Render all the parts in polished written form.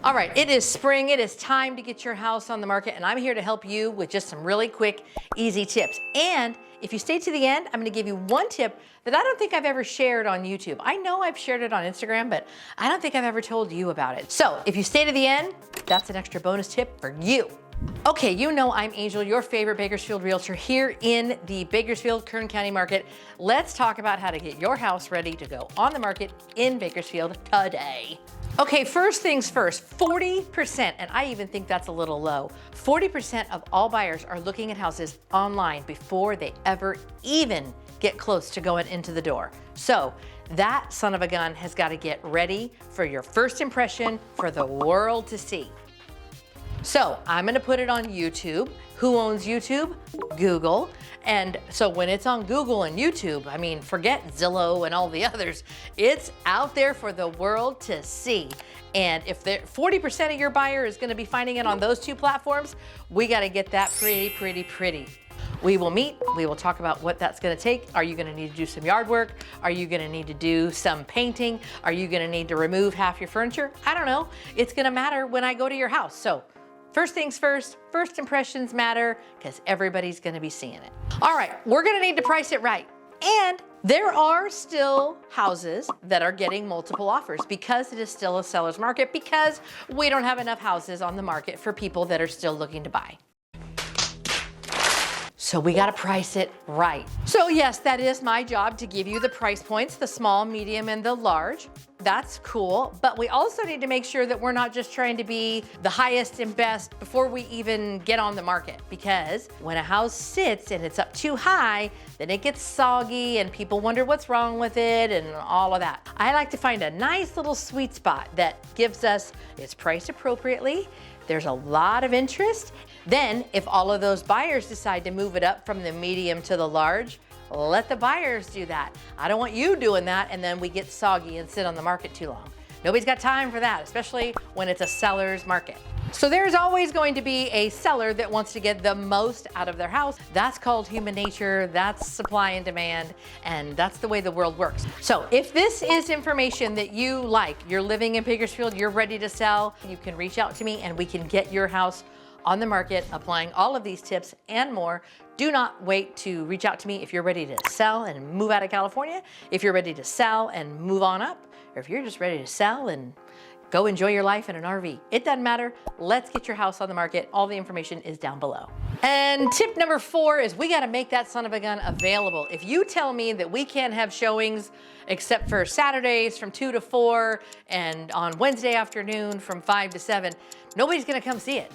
All right, it is spring. It is time to get your house on the market, and I'm here to help you with just some really quick, easy tips. And if you stay to the end, I'm gonna give you one tip that I don't think I've ever shared on YouTube. I know I've shared it on Instagram, but I don't think I've ever told you about it. So if you stay to the end, that's an extra bonus tip for you. Okay, you know I'm Angel, your favorite Bakersfield realtor here in the Bakersfield, Kern County market. Let's talk about how to get your house ready to go on the market in Bakersfield today. Okay, first things first, 40%, and I even think that's a little low, 40% of all buyers are looking at houses online before they ever even get close to going into the door. So that son of a gun has got to get ready for your first impression for the world to see. So I'm gonna put it on YouTube. Who owns YouTube? Google. And so when it's on Google and YouTube, I mean, forget Zillow and all the others. It's out there for the world to see. And if 40% of your buyer is gonna be finding it on those two platforms, we gotta get that pretty. We will meet, we will talk about what that's gonna take. Are you gonna need to do some yard work? Are you gonna need to do some painting? Are you gonna need to remove half your furniture? I don't know. It's gonna matter when I go to your house. So first things first, first impressions matter because everybody's gonna be seeing it. All right, we're gonna need to price it right. And there are still houses that are getting multiple offers because it is still a seller's market, because we don't have enough houses on the market for people that are still looking to buy. So we gotta price it right. So yes, that is my job to give you the price points, the small, medium, and the large. That's cool, but we also need to make sure that we're not just trying to be the highest and best before we even get on the market, because when a house sits and it's up too high, then it gets soggy and people wonder what's wrong with it and all of that. I like to find a nice little sweet spot that gives us, it's priced appropriately, there's a lot of interest. Then if all of those buyers decide to move it up from the medium to the large, let the buyers do that. I don't want you doing that and then we get soggy and sit on the market too long. Nobody's got time for that, especially when it's a seller's market. So there's always going to be a seller that wants to get the most out of their house. That's called human nature, that's supply and demand, and that's the way the world works. So if this is information that you like, you're living in Bakersfield, you're ready to sell, you can reach out to me and we can get your house on the market applying all of these tips and more. Do not wait to reach out to me if you're ready to sell and move out of California, if you're ready to sell and move on up, or if you're just ready to sell and go enjoy your life in an RV. It doesn't matter. Let's get your house on the market. All the information is down below. And tip number 4 is we gotta make that son of a gun available. If you tell me that we can't have showings except for Saturdays from 2 to 4 and on Wednesday afternoon from 5 to 7, nobody's gonna come see it.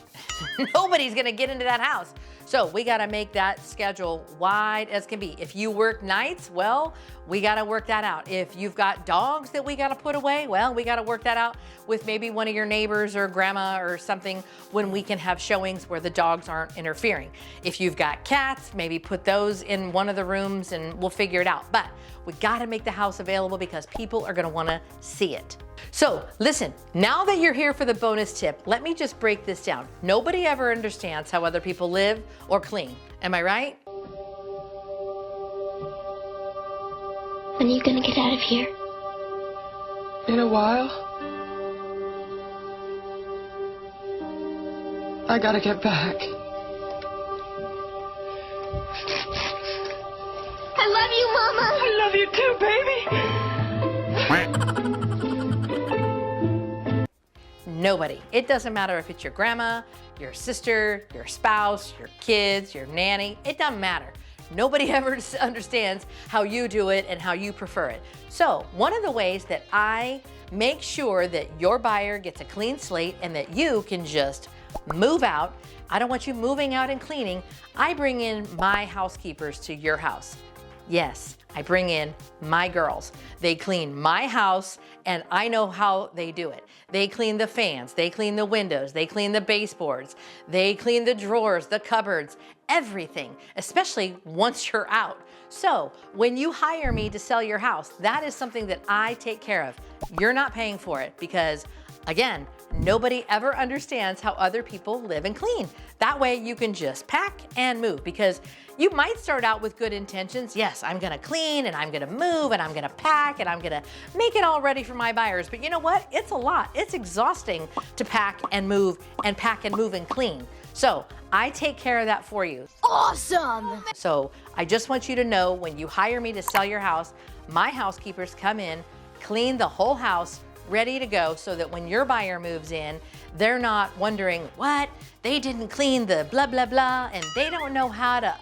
Nobody's gonna get into that house. So we gotta make that schedule wide as can be. If you work nights, well, we gotta work that out. If you've got dogs that we gotta put away, well, we gotta work that out with maybe one of your neighbors or grandma or something when we can have showings where the dogs aren't interfering. If you've got cats, maybe put those in one of the rooms and we'll figure it out. But we gotta make the house available because people are gonna wanna see it. So listen, now that you're here for the bonus tip, let me just break this down. Nobody ever understands how other people live or clean. Am I right? When are you gonna get out of here? In a while. I gotta get back. I love you, Mama. I love you too, baby. Nobody. It doesn't matter if it's your grandma, your sister, your spouse, your kids, your nanny. It doesn't matter. Nobody ever understands how you do it and how you prefer it. So one of the ways that I make sure that your buyer gets a clean slate and that you can just move out, I don't want you moving out and cleaning, I bring in my housekeepers to your house. Yes, I bring in my girls. They clean my house and I know how they do it. They clean the fans, they clean the windows, they clean the baseboards, they clean the drawers, the cupboards, everything, especially once you're out. So when you hire me to sell your house, that is something that I take care of. You're not paying for it because Again, nobody ever understands how other people live and clean. That way you can just pack and move, because you might start out with good intentions. Yes, I'm gonna clean and I'm gonna move and I'm gonna pack and I'm gonna make it all ready for my buyers. But you know what? It's a lot. It's exhausting to pack and move and pack and move and clean. So I take care of that for you. Awesome! So I just want you to know, when you hire me to sell your house, my housekeepers come in, clean the whole house, ready to go, so that when your buyer moves in, they're not wondering, what? They didn't clean the blah, blah, blah, and they don't know how to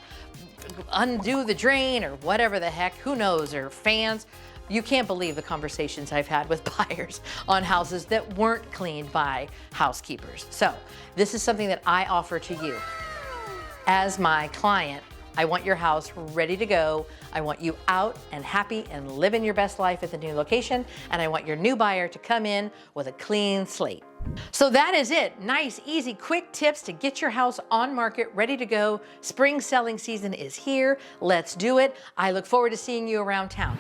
undo the drain or whatever the heck, who knows, or fans. You can't believe the conversations I've had with buyers on houses that weren't cleaned by housekeepers. So this is something that I offer to you. As my client, I want your house ready to go. I want you out and happy and living your best life at the new location. And I want your new buyer to come in with a clean slate. So that is it. Nice, easy, quick tips to get your house on market, ready to go. Spring selling season is here. Let's do it. I look forward to seeing you around town.